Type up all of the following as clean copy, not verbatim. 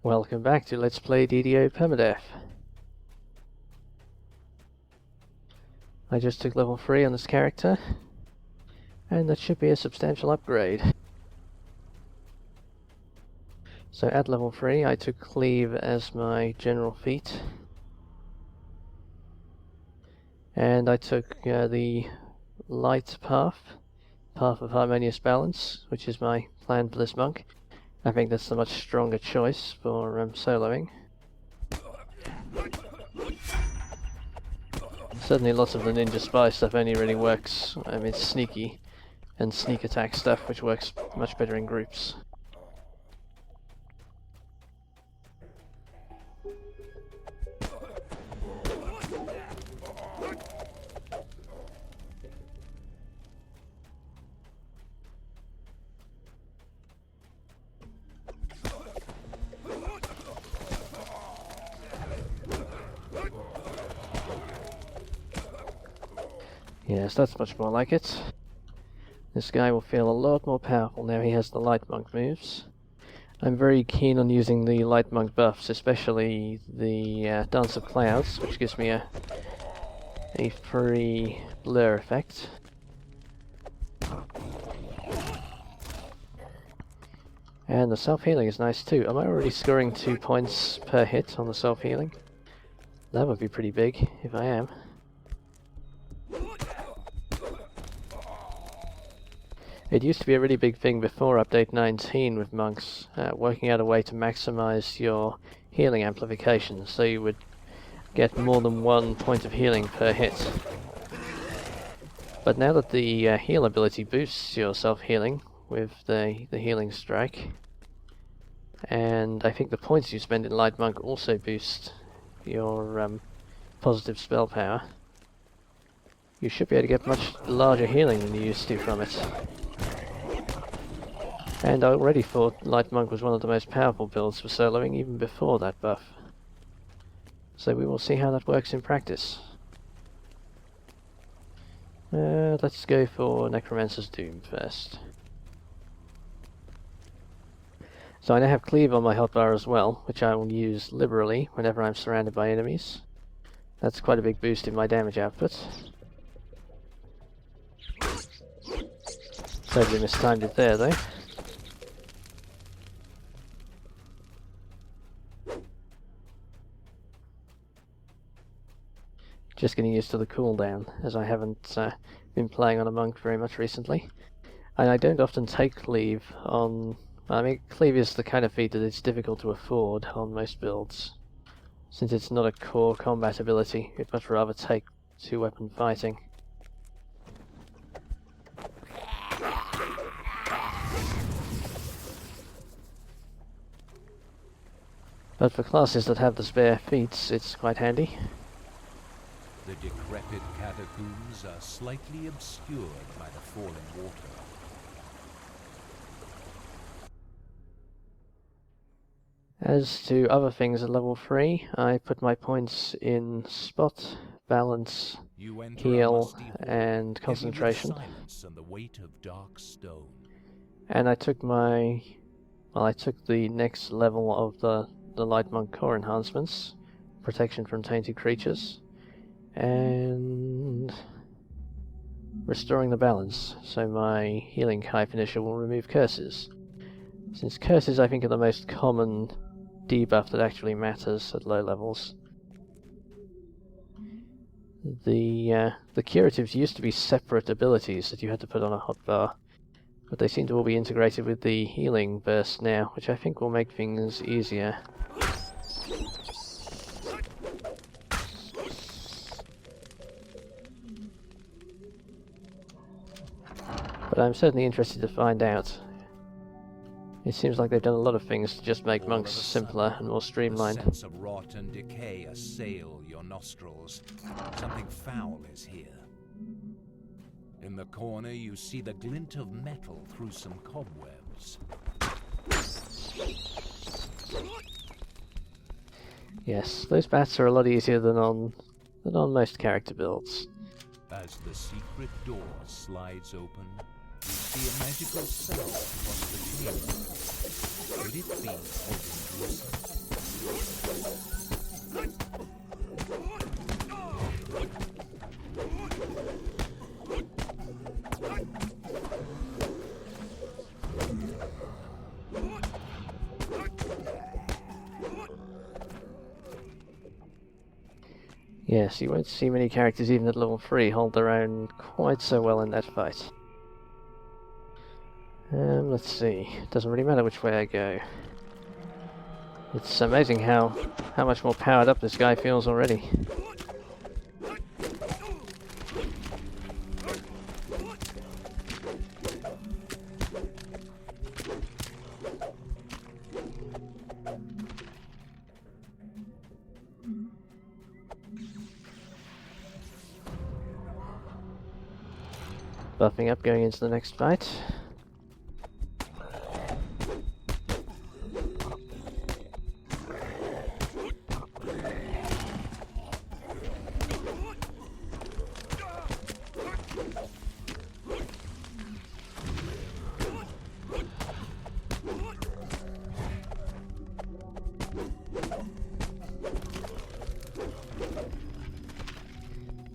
Welcome back to Let's Play DDO Permadeath. I just took level 3 on this character, and that should be a substantial upgrade. So at level 3 I took Cleave as my general feat, and I took the light path of harmonious balance, which is my plan for this monk. I think that's a much stronger choice for soloing. Certainly lots of the ninja spy stuff only really works, it's sneaky and sneak attack stuff, which works much better in groups. Yes, that's much more like it. This guy will feel a lot more powerful now he has the light monk moves. I'm very keen on using the light monk buffs, especially the Dance of Clouds, which gives me a free blur effect. And the self-healing is nice too. Am I already scoring 2 points per hit on the self-healing? That would be pretty big, if I am. It used to be a really big thing before update 19 with monks, working out a way to maximize your healing amplification, so you would get more than 1 point of healing per hit. But now that the heal ability boosts your self-healing with the healing strike, and I think the points you spend in Light Monk also boost your positive spell power, you should be able to get much larger healing than you used to from it. And I already thought Light Monk was one of the most powerful builds for soloing even before that buff. So we will see how that works in practice. Let's go for Necromancer's Doom first. So I now have Cleave on my hotbar as well, which I will use liberally whenever I'm surrounded by enemies. That's quite a big boost in my damage output. Totally mistimed it there though. Just getting used to the cooldown, as I haven't been playing on a monk very much recently. And I don't often take Cleave on... Cleave is the kind of feat that it's difficult to afford on most builds. Since it's not a core combat ability, I'd much rather take 2-weapon fighting. But for classes that have the spare feats, it's quite handy. The decrepit catacombs are slightly obscured by the falling water. As to other things at level 3, I put my points in Spot, Balance, Heal, and Concentration. And the weight of dark stone. And I took I took the next level of the Light Monk core enhancements, Protection from Tainted Creatures, and Restoring the Balance, so my Healing High Finisher will remove curses. Since curses I think are the most common debuff that actually matters at low levels. The curatives used to be separate abilities that you had to put on a hotbar, but they seem to all be integrated with the healing burst now, which I think will make things easier. But I'm certainly interested to find out. It seems like they've done a lot of things to just make monks simpler and more streamlined. The sense of rot and decay assail your nostrils. Something foul is here. In the corner you see the glint of metal through some cobwebs. Yes, those bats are a lot easier than on most character builds. As the secret door slides open, you see a magical cell across the chamber. Could it be holding to us? Yes, you won't see many characters even at level 3 hold their own quite so well in that fight. Let's see. Doesn't really matter which way I go. It's amazing how much more powered up this guy feels already. Buffing up going into the next fight.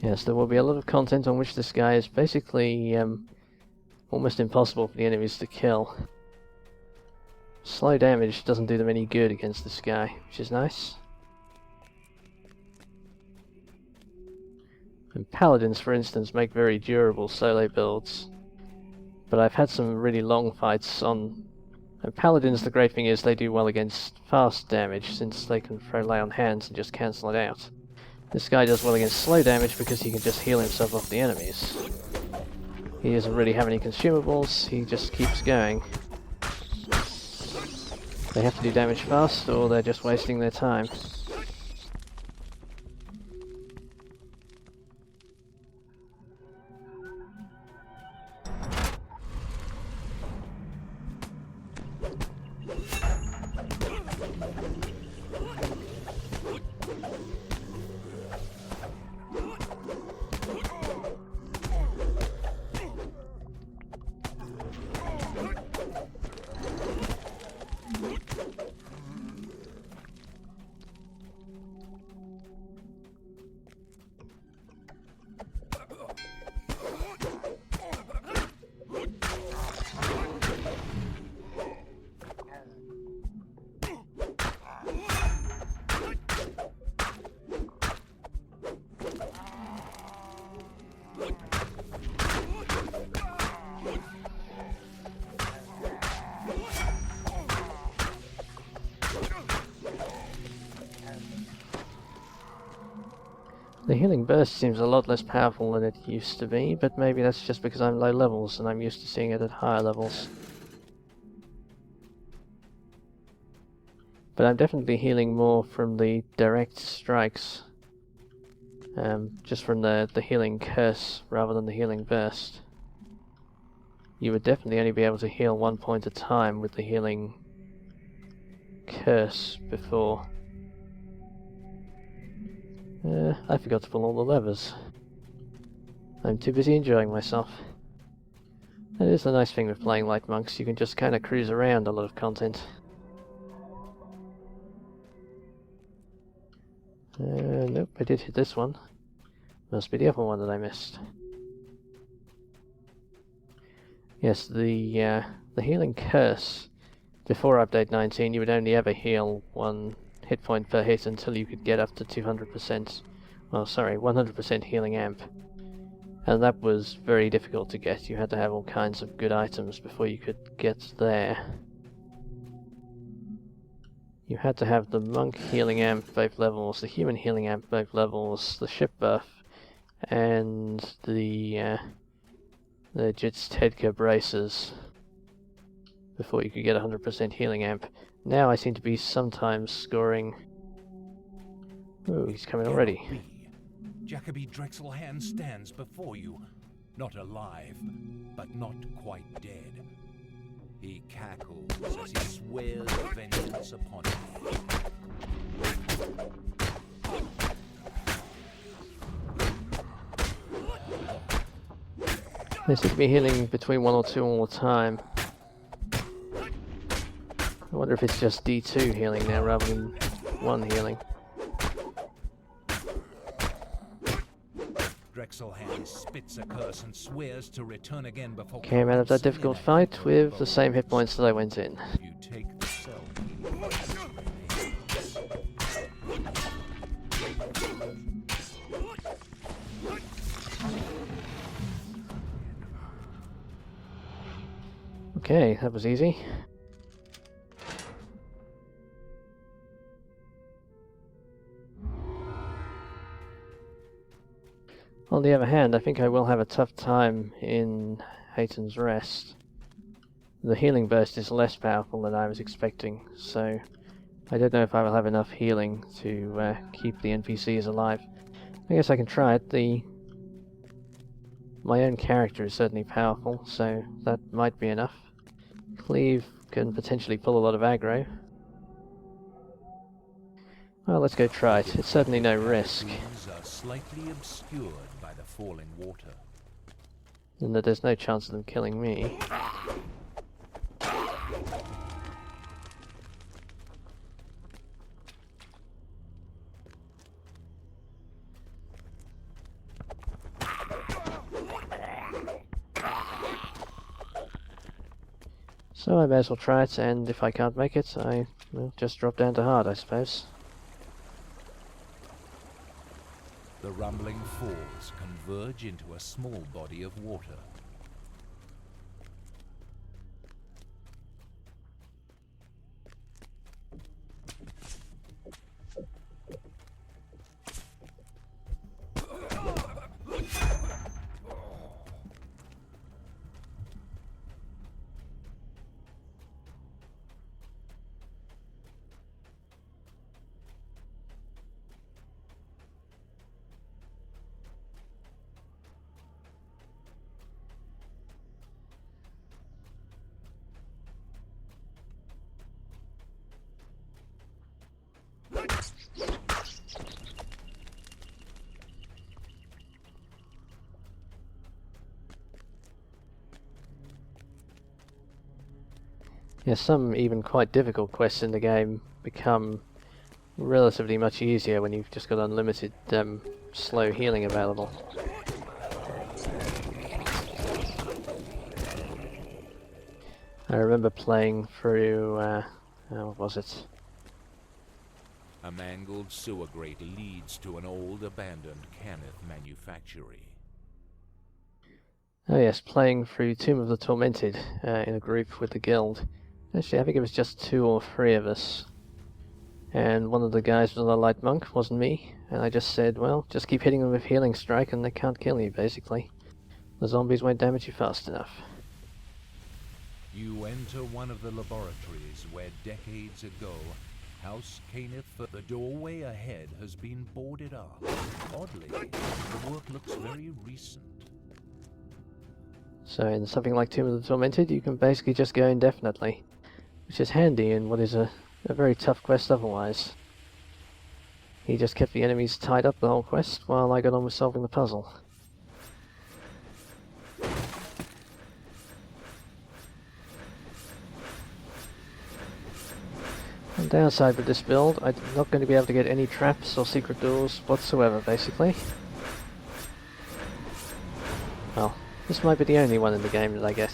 Yes, there will be a lot of content on which this guy is basically almost impossible for the enemies to kill. Slow damage doesn't do them any good against this guy, which is nice. And paladins, for instance, make very durable solo builds. But I've had some really long fights on... And paladins, the great thing is they do well against fast damage, since they can throw lay on hands and just cancel it out. This guy does well against slow damage because he can just heal himself off the enemies. He doesn't really have any consumables, he just keeps going. They have to do damage fast or they're just wasting their time. The healing burst seems a lot less powerful than it used to be, but maybe that's just because I'm low levels and I'm used to seeing it at higher levels. But I'm definitely healing more from the direct strikes, just from the healing curse rather than the healing burst. You would definitely only be able to heal 1 point at a time with the healing curse before. I forgot to pull all the levers. I'm too busy enjoying myself. That is the nice thing with playing like monks, you can just kind of cruise around a lot of content. Nope, I did hit this one. Must be the other one that I missed. Yes, the healing curse. Before update 19, you would only ever heal 1 hit point per hit until you could get up to 200%. Well, sorry, 100% healing amp. And that was very difficult to get. You had to have all kinds of good items before you could get there. You had to have the monk healing amp both levels, the human healing amp both levels, the ship buff, and the Jits Tedka braces before you could get 100% healing amp. Now I seem to be sometimes scoring... Ooh, he's coming already. Jacoby Drexelhand stands before you, not alive, but not quite dead. He cackles as he swears vengeance upon you. They seem to be healing between 1 or 2 all the time. I wonder if it's just D2 healing now rather than 1 healing. Drexelhand spits a curse and swears to return again before Came out of that difficult fight with the same hit points that I went in. You take the cell. Okay, that was easy. On the other hand, I think I will have a tough time in Hayton's Rest. The healing burst is less powerful than I was expecting, so I don't know if I will have enough healing to keep the NPCs alive. I guess I can try it. My own character is certainly powerful, so that might be enough. Cleave can potentially pull a lot of aggro. Well, let's go try it. It's certainly no risk. These are slightly obscured by the falling water. And that there's no chance of them killing me. So I may as well try it, and if I can't make it, I will just drop down to hard, I suppose. The rumbling falls converge into a small body of water. Yeah, some even quite difficult quests in the game become relatively much easier when you've just got unlimited slow healing available. I remember playing through, what was it? A mangled sewer grate leads to an old abandoned Cannith manufactory. Oh yes, playing through Tomb of the Tormented in a group with the guild. Actually, I think it was just 2 or 3 of us. And one of the guys was a light monk, wasn't me. And I just said, well, just keep hitting them with Healing Strike and they can't kill you, basically. The zombies won't damage you fast enough. You enter one of the laboratories where decades ago, House Cannith, the doorway ahead has been boarded up. Oddly, the work looks very recent. So in something like Tomb of the Tormented, you can basically just go indefinitely. Which is handy in what is a very tough quest otherwise. He just kept the enemies tied up the whole quest while I got on with solving the puzzle. The downside with this build, I'm not going to be able to get any traps or secret doors whatsoever, basically. Well, this might be the only one in the game that I get.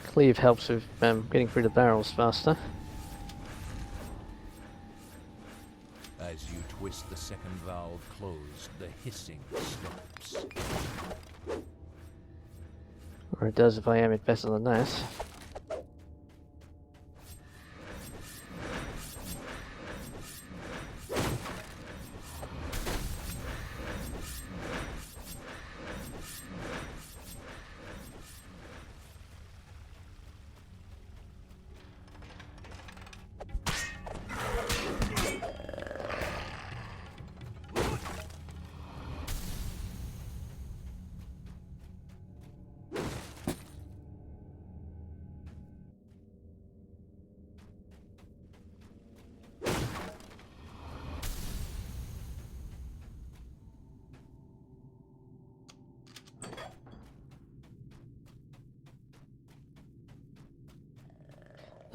Cleave helps with getting through the barrels faster. As you twist the second valve closed, the hissing stops. Or it does if I aim it better than that.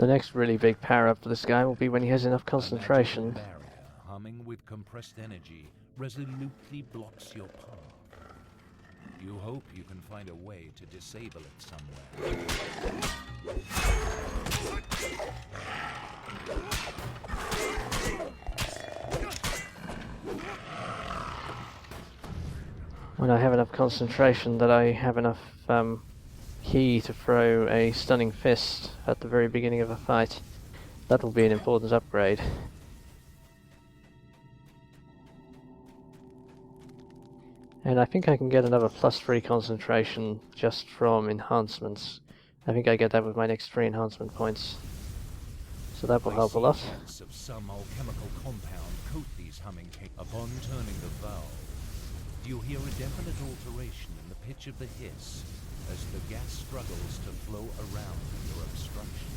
The next really big power-up for this guy will be when he has enough concentration. A magical barrier, humming with compressed energy, resolutely blocks your path. You hope you can find a way to disable it somewhere. When I have enough concentration that I have enough ki to throw a stunning fist at the very beginning of a fight, that will be an important upgrade. And I think I can get another +3 concentration just from enhancements. I think I get that with my next 3 enhancement points. So that will help a lot. Of some alchemical compound coat these humming cakes. Upon turning the valve, you hear a definite alteration in the pitch of the hiss as the gas struggles to flow around your obstruction.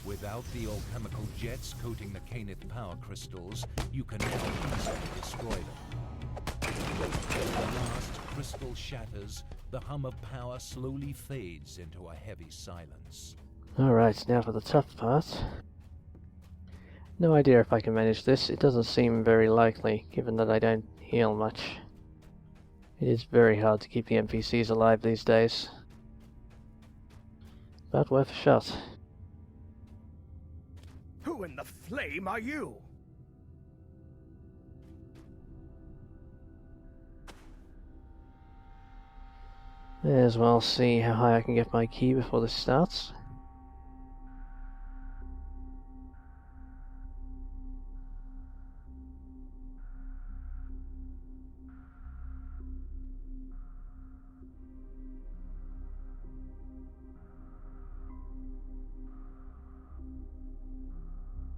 Without the alchemical jets coating the Canith power crystals, you can now easily destroy them. When the last crystal shatters, the hum of power slowly fades into a heavy silence. Alright, now for the tough part. No idea if I can manage this. It doesn't seem very likely, given that I don't heal much. It is very hard to keep the NPCs alive these days. But worth a shot. Who in the flame are you? May as well see how high I can get my ki before this starts.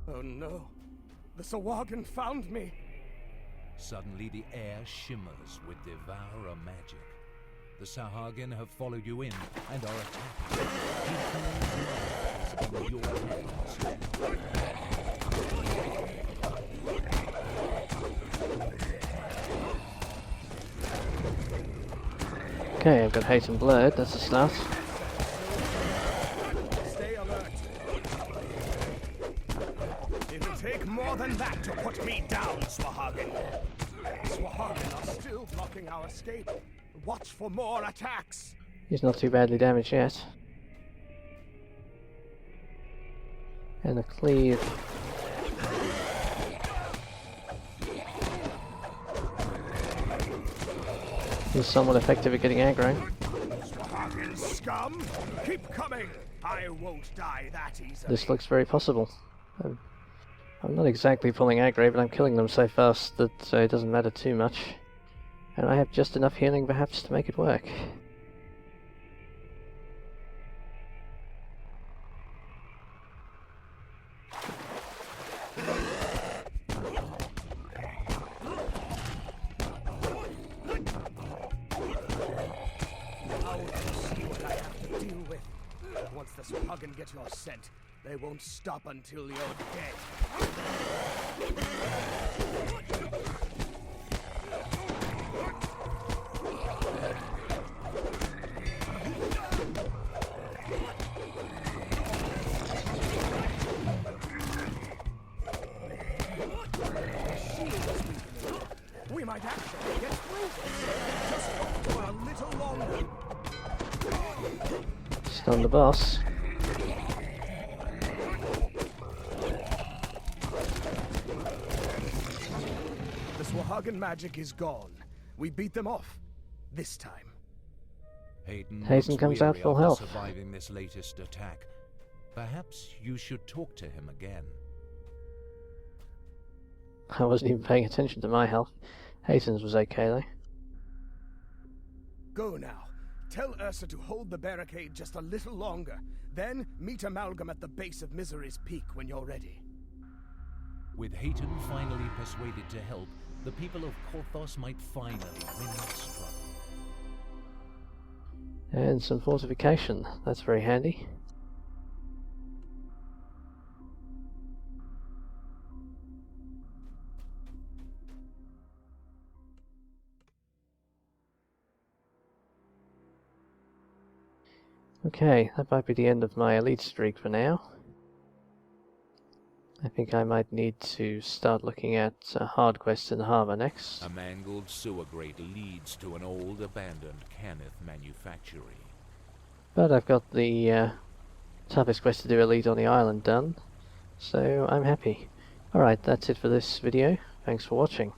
Oh no, the Sahuagin found me. Suddenly the air shimmers with devourer magic. The Sahuagin have followed you in and are attacking. In your hands. Okay, I've got Hate and Blurred, that's a start. Stay alert. It'll take more than that to put me down, Sahuagin. Sahuagin are still blocking our escape. Watch for more attacks. He's not too badly damaged yet. And a cleave. He's somewhat effective at getting aggro. Sahuagin scum, keep coming. I won't die that easily. This looks very possible. I'm not exactly pulling aggro, but I'm killing them so fast that it doesn't matter too much. And I have just enough healing perhaps to make it work. Once the Sahuagin get your scent, they won't stop until you're dead. We might actually get through this. Just for a little longer. Stun the boss. The Sahuagin magic is gone. We beat them off. This time. Hayden comes out full health. Surviving this latest attack. Perhaps you should talk to him again. I wasn't even paying attention to my health. Hayden's was okay though. Go now. Tell Ursa to hold the barricade just a little longer. Then meet Amalgam at the base of Misery's Peak when you're ready. With Hayden finally persuaded to help, the people of Korthos might finally win that struggle. And some fortification. That's very handy. Okay, that might be the end of my elite streak for now. I think I might need to start looking at hard quests in the harbour next. A mangled sewer grate leads to an old abandoned Kenneth manufactory. But I've got the toughest quest to do elite on the island done, so I'm happy. Alright, that's it for this video. Thanks for watching.